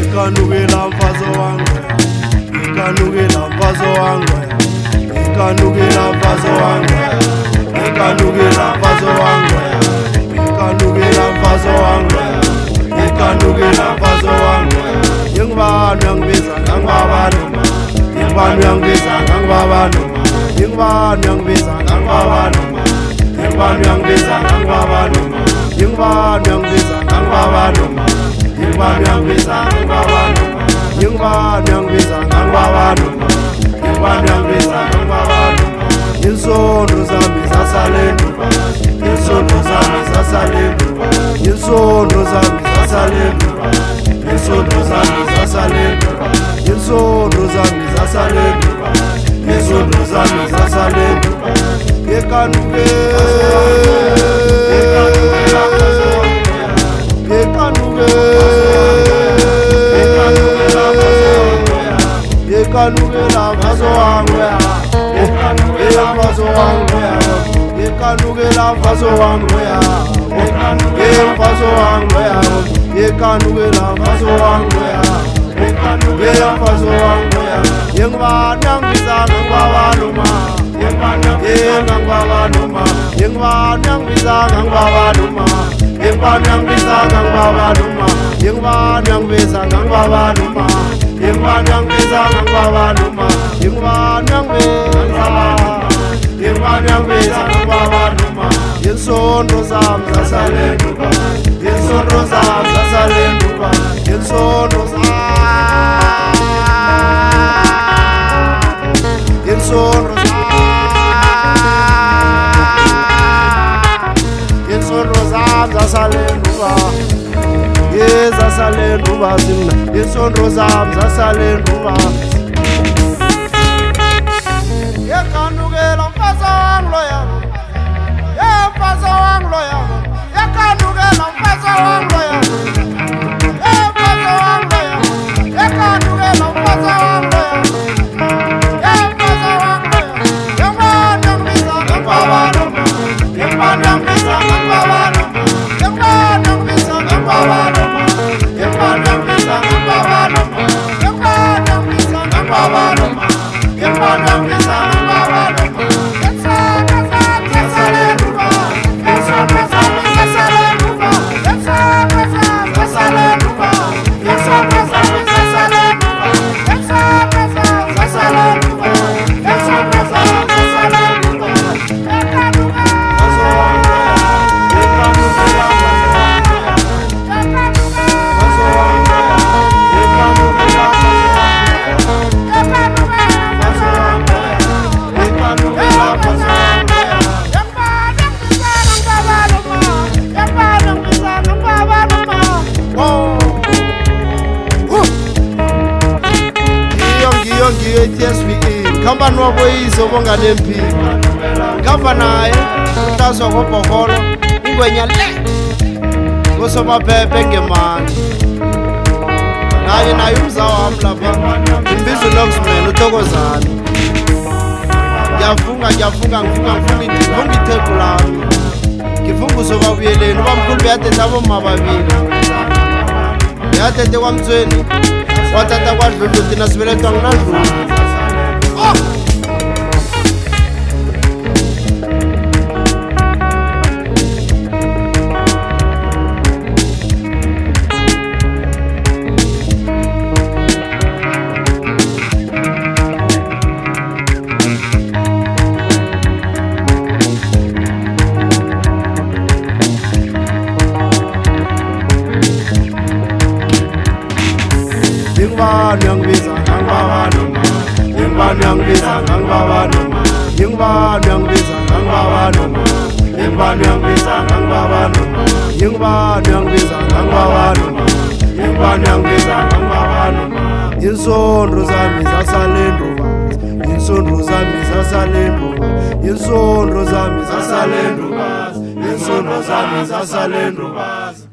Ikanukela mfazo wangu, ikanukela mfazo wangu, ikanukela mfazo wangu, ikanukela mfazo wangu, ikanukela mfazo wangu, ikanukela mfazo wangu. Yengibanu yangibiza ngangibabanu, yengibanu yangibiza ngangibabanu, yengibanu yangibiza ngangibabanu, yengibanu yangibiza ngangibabanu, yengibanu yangibiza ngangibabanu. Yengibanu yangibiza ngangibabanu, yengibanu yangibiza ngangibabanu, yengibanu yangibiza ngangibabanu. Insondo zami zasalenduba, insondo zami zasalenduba, insondo zami zasalenduba, insondo zami zasalenduba, insondo zami zasalenduba, insondo zami zasalenduba. Yekanuke yekanukela mfazo wangu ya, mfazo wangu ya, yekanukela mfazo wangu ya, mfazo wangu ya, yekanukela mfazo wangu ya, mfazo wangu ya. Yengibanu yangibiza ngangibabanu ma, ngangibabanu ma, yengibanu yangibiza ngangibabanu ma, yengibanu yangibiza ngangibabanu ma, yengibanu yangibiza ngangibabanu ma, yengibanu yangibiza ngangibabanu ma, yengibanu yangibiza, yengibanu yangibiza ngangibabanu ma. Insondo zami zasalenduba, insondo zami zasalenduba, insondo zami, insondo zami, insondo zami zasalenduba. Zasalenduba zimna, insondo zami zasalenduba. Yekanukela mfazo wangu loya, mfazo wangu loya, yekanukela mfazo wangu loya, mfazo wangu loya, yekanukela mfazo wangu loya, mfazo wangu loya. Yengibanu yangibiza ngangibabanu, yengibanu yangibiza ngangibabanu, yengibanu yangibiza ngangibabanu, yengibanu yangibiza ngangibabanu, yengibanu yangibiza ngangibabanu, yengibanu yangibiza ngangibabanu. Khamba nwaboyizo bongane mpilo, khamba naye utaswa kobhokolo ingwenya le kosomaphephe ngemandla. Naye umza wami lapha imbizo lokusmela uThokozana. Ngiyafunga ngifunga itheko lami, ngifunga uzobabuyeleni ubamkhulu beyathethe aboma babili, beyathethe kwaMthweni wathatha kwadlulu thina sibelethwa nginadlulu. Yengibanu yangibiza ngangibabanu ma, yengibanu yangibiza ngangibabanu ma, yengibanu yangibiza ngangibabanu ma, yengibanu yangibiza ngangibabanu ma, yengibanu yangibiza ngangibabanu ma, yengibanu yangibiza ngangibabanu ma. Insondo zami zasalenduba, insondo zami zasalenduba, insondo zami zasalenduba, isondo zami zasalendrubaza